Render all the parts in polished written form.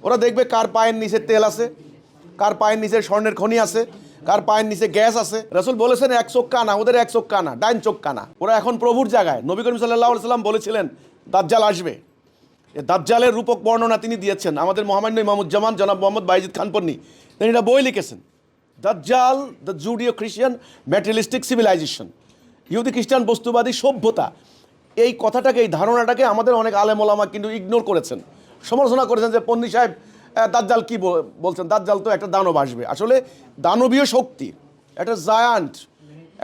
ওরা দেখবে কার পায়ের নিচে তেল আছে, কার পায়ের নিচে স্বর্ণের খনি আছে, কার পায়ের নিচে গ্যাস আছে। রাসূল বলেছেন এক চোখ কানা, ওদের এক চোখ কানা, ডাইন চোখ কানা। ওরা এখন প্রভুর জায়গায়। নবী করিম সাল্লাল্লাহু আলাইহি সাল্লাম বলেছিলেন দাজ্জাল আসবে। এই দাজ্জালের রূপক বর্ণনা তিনি দিয়েছেন। আমাদের মহামান্য ইমামুজ্জামান জনাব মোহাম্মদ বাইজিদ খান পন্নী তিনি এটা বই লিখেছেন, দাজ্জাল দ্য জুডিও খ্রিস্টান ম্যাটেরিয়ালিস্টিক সিভিলাইজেশন, ইহুদি খ্রিস্টান বস্তুবাদী সভ্যতা। এই কথাটাকে, এই ধারণাটাকে আমাদের অনেক আলেম ওলামা কিন্তু ইগনোর করেছেন, সমালোচনা করেছেন যে পন্নী সাহেব দাজ্জাল কি বলছেন, দাজ্জাল তো একটা দানব আসবে। আসলে দানবীয় শক্তি, একটা জায়ান্ট,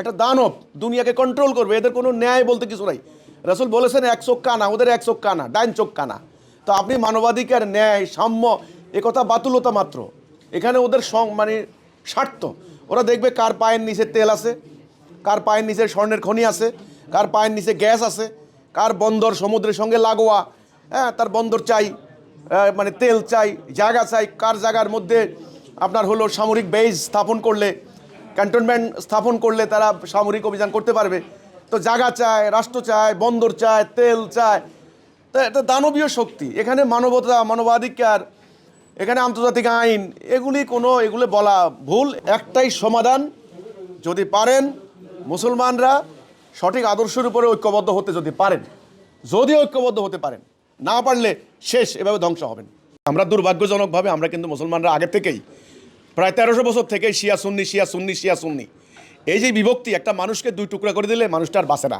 একটা দানব দুনিয়াকে কন্ট্রোল করবে, এদের কোনো ন্যায় বলতে কিছু নাই। রাসূল বলেছেন এক চোখ কানা, ওদের এক চোখ কানা, ডাইন চোখ কানা। তো আপনি মানবাধিকার, ন্যায়, সাম্য এ কথা বাতুলতা মাত্র। এখানে ওদের মানে স্বার্থ। ওরা দেখবে কার পায়ের নিচে তেল আছে, কার পায়ের নিচে স্বর্ণের খনি আছে, কার পায়ের নিচে গ্যাস আছে, কার বন্দর সমুদ্রের সঙ্গে লাগোয়া, হ্যাঁ তার বন্দর চাই, মানে তেল চাই, জায়গা চাই, কার জায়গার মধ্যে আপনার হলো সামরিক বেজ স্থাপন করলে, ক্যান্টনমেন্ট স্থাপন করলে তারা সামরিক অভিযান করতে পারবে। তো জায়গা চায়, রাষ্ট্র চায়, বন্দর চায়, তেল চায়। তো এটা দানবীয় শক্তি। এখানে মানবতা, মানবাধিকার, এখানে আন্তর্জাতিক আইন, এগুলি বলা ভুল। একটাই সমাধান, যদি পারেন মুসলমানরা সঠিক আদর্শের উপরে ঐক্যবদ্ধ হতে যদি পারেন, ঐক্যবদ্ধ হতে পারেন, না পারলে শেষ, এভাবে ধ্বংস হবেন। আমরা দুর্ভাগ্যজনকভাবে আমরা কিন্তু মুসলমানরা আগে থেকেই প্রায় 1300 বছর থেকে শিয়া সুন্নি, শিয়া সুন্নি, শিয়া সুন্নি, এই যে বিভক্তি, একটা মানুষকে দুই টুকরা করে দিলে মানুষটা আর বাঁচে না।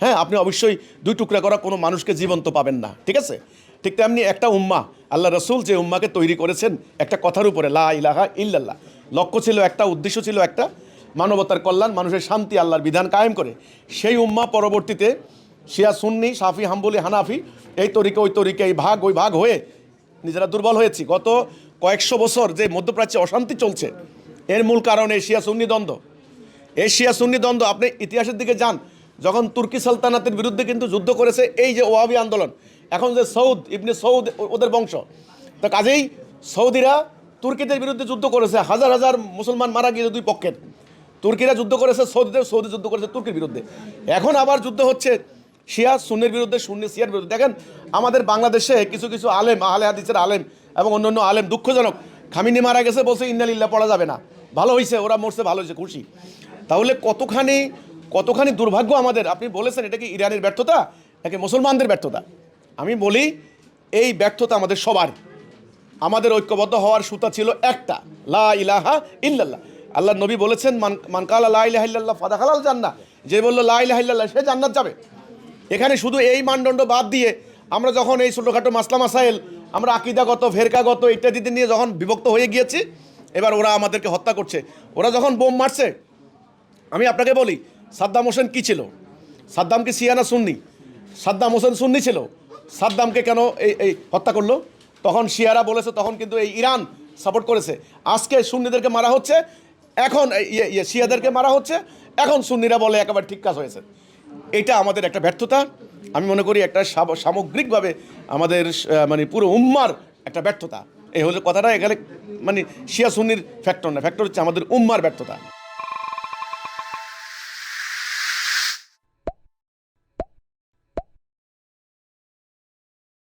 হ্যাঁ, আপনি অবশ্যই দুই টুকরা করা কোনো মানুষকে জীবন্ত পাবেন না, ঠিক আছে? ঠিক তেমনি একটা উম্মাহ, আল্লাহ রসুল যে উম্মাকে তৈরি করেছেন একটা কথার উপরে, লা ইলাহা ইল্লাল্লাহ, লক্ষ্য ছিল একটা, উদ্দেশ্য ছিল একটা, মানবতার কল্যাণ, মানুষের শান্তি, আল্লাহর বিধান কায়েম করে। সেই উম্মাহ পরবর্তীতে শিয়া সুন্নি, শাফি, হাম্বলি, হানাফি, এই তরিকা ওই তরিকা, এই ভাগ ওই ভাগ হয়ে নিজেরা দুর্বল হয়েছি। গত কয়েকশো বছর যে মধ্যপ্রাচ্যে অশান্তি চলছে, এর মূল কারণ এই শিয়া সুন্নি দ্বন্দ্ব। এই শিয়া সুন্নি দ্বন্দ্ব, আপনি ইতিহাসের দিকে যান, যখন তুর্কি সালতানাতের বিরুদ্ধে কিন্তু যুদ্ধ করেছে এই যে ওয়াহাবি আন্দোলন, এখন যে সৌদ ইবনে সৌদ ওদের বংশ, তো কাজেই সৌদিরা তুর্কিদের বিরুদ্ধে যুদ্ধ করেছে, হাজার হাজার মুসলমান মারা গিয়েছে দুই পক্ষের। তুর্কিরা যুদ্ধ করেছে সৌদিদের, সৌদি যুদ্ধ করেছে তুর্কির বিরুদ্ধে। এখন আবার যুদ্ধ হচ্ছে শিয়া সুন্নির বিরুদ্ধে, সুন্নি শিয়ার বিরুদ্ধে। দেখেন আমাদের বাংলাদেশে কিছু কিছু আলেম, আহলে হাদিসের আলেম এবং অন্যান্য আলেম, দুঃখজনক, খামিনি মারা গেছে বলছে ইন্না লিল্লাহ পড়া যাবে না, ভালো হয়েছে ওরা মরছে, ভালো হয়েছে, খুশি। তাহলে কতখানি দুর্ভাগ্য আমাদের। আপনি বলেছেন এটা কি ইরানের ব্যর্থতা নাকি মুসলমানদের ব্যর্থতা? আমি বলি এই ব্যর্থতা আমাদের সবার। আমাদের ঐক্যবদ্ধ হওয়ার সুতা ছিল একটা, লা ইলাহা ইল্লাল্লাহ। আল্লাহ নবী বলেছেন মান কালা লা ইলাহা ইল্লাল্লাহ ফাদাখালাল জান্নাহ, যে বলল লা ইলাহা ইল্লাল্লাহ সে জান্নাত যাবে। এখানে শুধু এই মানদণ্ড বাদ দিয়ে আমরা যখন এই ছোটোখাটো মাসলা মাসাইল, আমরা আকিদাগত, ফেরকাগত ইত্যাদিতে নিয়ে যখন বিভক্ত হয়ে গিয়েছি, এবার ওরা আমাদেরকে হত্যা করছে। ওরা যখন বোম মারছে, আমি আপনাকে বলি সাদ্দাম হোসেন কী ছিল? সাদ্দাম কি শিয়া না সুন্নি? সাদ্দাম হোসেন সুন্নি ছিল। সাদ্দামকে কেন এই হত্যা করলো? তখন শিয়ারা বলেছে, তখন কিন্তু এই ইরান সাপোর্ট করেছে। আজকে সুন্নিদেরকে মারা হচ্ছে, এখন শিয়াদেরকে মারা হচ্ছে, এখন সুন্নিরা বলে একেবারে ঠিক কাজ হয়েছে। এটা আমাদের একটা ব্যর্থতা। আমি মনে করি একটা সামগ্রিকভাবে আমাদের মানে পুরো উম্মার একটা ব্যর্থতা। এই হলো কথাটা। এখানে মানে শিয়া সুন্নির ফ্যাক্টর না, ফ্যাক্টর হচ্ছে আমাদের উম্মার ব্যর্থতা।